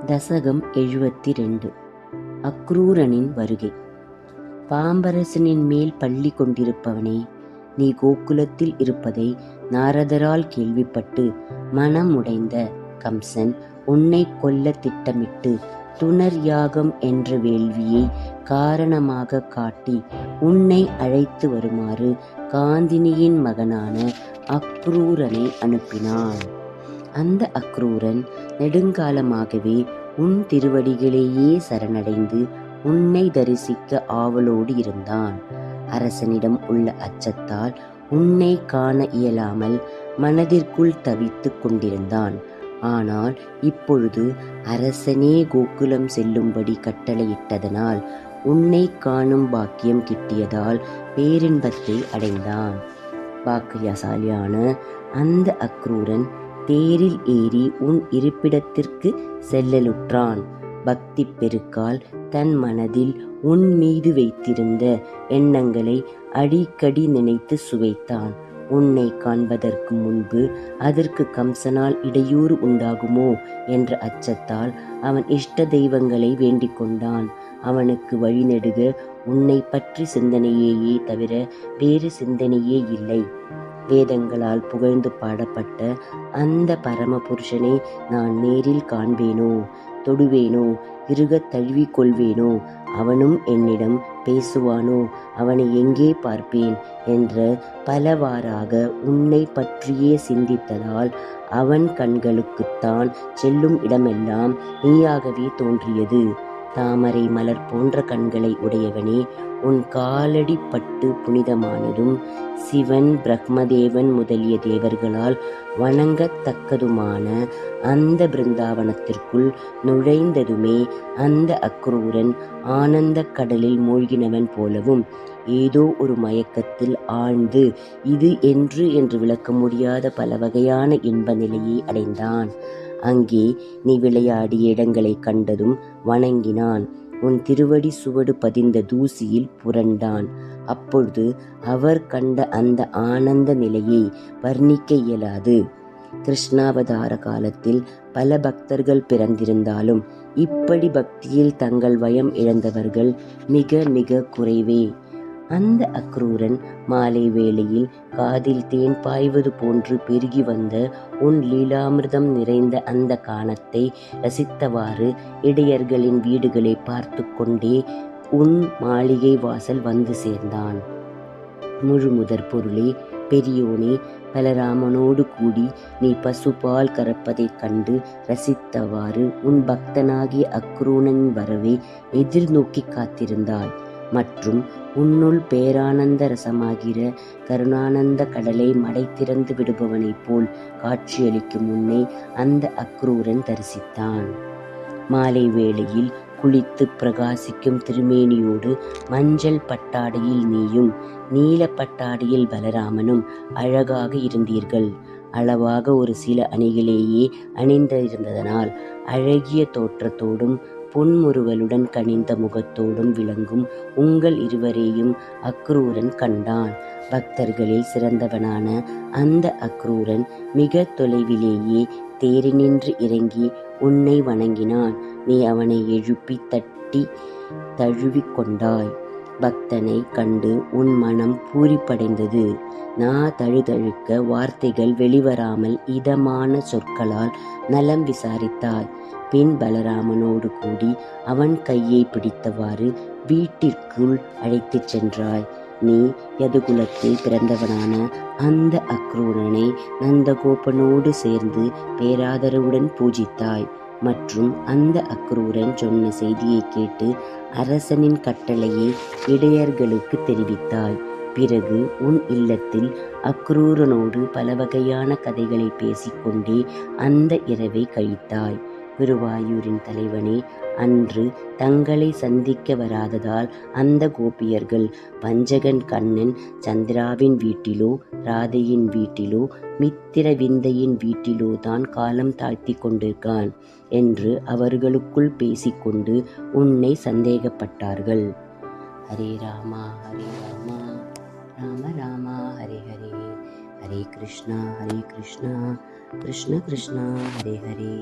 தசகம் 72. அக்ரூரனின் வருகை. பாம்பரசனின் மேல் பள்ளி கொண்டிருப்பவனே, நீ கோகுலத்தில் இருப்பதை நாரதரால் கேள்விப்பட்டு மனம் உடைந்த கம்சன் உன்னை கொல்ல திட்டமிட்டு துணர் யாகம் என்ற வேள்வியை காரணமாக காட்டி உன்னை அழைத்து வருமாறு காந்தினியின் மகனான அக்ரூரனை அனுப்பினான். அந்த அக்ரூரன் நெடுங்காலமாகவே உன் திருவடிகளையே சரணடைந்து உன்னை தரிசிக்க ஆவலோடு இருந்தான். அரசனிடம் உள்ள அச்சத்தால் உன்னை காண இயலாமல் மனதிற்குள் தவித்து கொண்டிருந்தான். ஆனால் இப்பொழுது அரசனே கோகுலம் செல்லும்படி கட்டளையிட்டதனால் உன்னை காணும் பாக்கியம் கிட்டியதால் பேரின்பத்தை அடைந்தான். பாக்கியசாலியான அந்த அக்ரூரன் தேரில் ஏறி உன் இருப்பிடத்திற்கு செல்லலுற்றான். பக்தி பெருக்கால் தன் மனதில் உன் மீது வைத்திருந்த எண்ணங்களை அடிக்கடி நினைத்து சுவைத்தான். உன்னை காண்பதற்கு முன்பு அதற்கு கம்சனால் இடையூறு உண்டாகுமோ என்ற அச்சத்தால் அவன் இஷ்ட தெய்வங்களை வேண்டிக் கொண்டான். அவனுக்கு வழிநெடுக உன்னை பற்றி சிந்தனையே தவிர வேறு சிந்தனையே இல்லை. வேதங்களால் புகழ்ந்து பாடப்பட்ட அந்த பரம புருஷனை நான் நேரில் காண்பேனோ, தொடுவேனோ, இருகத் தழுவிக் கொள்வேனோ, அவனும் என்னிடம் பேசுவானோ, அவனை எங்கே பார்ப்பேன் என்ற பலவாறாக உன்னை பற்றியே சிந்தித்ததால் அவன் கண்களுக்குத்தான் செல்லும் இடமெல்லாம் நீயாகவே தோன்றியது. தாமரை மலர் போன்ற கண்களை உடையவனே, உன் காலடி பட்டு புனிதமானதும் சிவன், பிரம்மதேவன் முதலிய தேவர்களால் வணங்கத்தக்கதுமான அந்த பிருந்தாவனத்திற்குள் நுழைந்ததுமே அந்த அக்ரூரன் ஆனந்த கடலில் மூழ்கினவன் போலவும் ஏதோ ஒரு மயக்கத்தில் ஆழ்ந்து இது என்று விளக்க முடியாத பல வகையான இன்ப நிலையை அடைந்தான். அங்கே நீ விளையாடிய இடங்களை கண்டதும் வணங்கினான். உன் திருவடி சுவடு பதிந்த தூசியில் புரண்டான். அப்பொழுது அவர் கண்ட அந்த ஆனந்த நிலையை வர்ணிக்க இயலாது. கிருஷ்ணாவதார காலத்தில் பல பக்தர்கள் பிறந்திருந்தாலும் இப்படி பக்தியில் தங்கள் வயம் இழந்தவர்கள் மிக மிக குறைவே. அந்த அக்ரூரன் மாலை வேளையில் காதில் தேன் பாய்வது போன்று பெருகி வந்த உன் லீலாமிர்தம் நிறைந்த அந்த கானத்தை ரசித்தவாறு இடையர்களின் வீடுகளை பார்த்து கொண்டே உன் மாளிகை வாசல் வந்து சேர்ந்தான். முழுமுதற் பொருளே, பெரியோனே, பலராமனோடு கூடி நீ பசுபால் கறப்பதைக் கண்டு ரசித்தவாறு உன் பக்தனாகிய அக்ரூரனின் வரவை எதிர்நோக்கி காத்திருந்தாய். மற்றும் உன்னுள் பேரானந்த ரசமாகிற கருணானந்த கடலை மடை திறந்து விடுபவனைப் போல் காட்சியளிக்கும் உன்னை அந்த அக்ரூரன் தரிசித்தான். மாலை வேளையில் குளித்து பிரகாசிக்கும் திருமேனியோடு மஞ்சள் பட்டாடையில் நீயும் நீல பட்டாடையில் பலராமனும் அழகாக இருந்தீர்கள். அளவாக ஒரு சில அணிகளையே அணிந்திருந்ததனால் அழகிய தோற்றத்தோடும் புன்முறுவலுடன் கனிந்த முகத்தோடும் விளங்கும் உங்கள் இருவரையும் அக்ரூரன் கண்டான். பக்தர்களில் சிறந்தவனான அந்த அக்ரூரன் மிக தொலைவிலேயே தேரினின்று இறங்கி உன்னை வணங்கினான். நீ அவனை எழுப்பி தட்டி தழுவிக் கொண்டாய். பக்தனை கண்டு உன் மனம் பூரிப்படைந்தது. தழுதழுக்க வார்த்தைகள் வெளிவராமல் இதமான சொற்களால் நலம் விசாரித்தாய். பின் பலராமனோடு கூடி அவன் கையை பிடித்தவாறு வீட்டிற்குள் அழைத்துச் சென்றாய். நீ யதுகுலத்தில் பிறந்தவனான அந்த அக்ரூரனை நந்தகோபனோடு சேர்ந்து பேராதரவுடன் பூஜித்தாய். மற்றும் அந்த அக்ரூரன் சொன்ன செய்தியை கேட்டு அரசனின் கட்டளையை இடையர்களுக்கு தெரிவித்தாய். பிறகு உன் இல்லத்தில் அக்ரூரனோடு பல வகையான கதைகளை பேசிக்கொண்டே அந்த இரவை கழித்தாய். குருவாயூரின் தலைவனே, அன்று தங்களை சந்திக்க வராததால் அந்த கோபியர்கள் வஞ்சகன் கண்ணன் சந்திராவின் வீட்டிலோ, ராதையின் வீட்டிலோ, மித்திர விந்தையின் வீட்டிலோ தான் காலம் தாழ்த்தி கொண்டிருக்கான் என்று அவர்களுக்குள் பேசிக்கொண்டு உன்னை சந்தேகப்பட்டார்கள். ஹரே ராமா ஹரே ராமா, ராம ராமா ஹரே ஹரே, ஹரே கிருஷ்ணா கிருஷ்ண கிருஷ்ணா ஹரே ஹரே.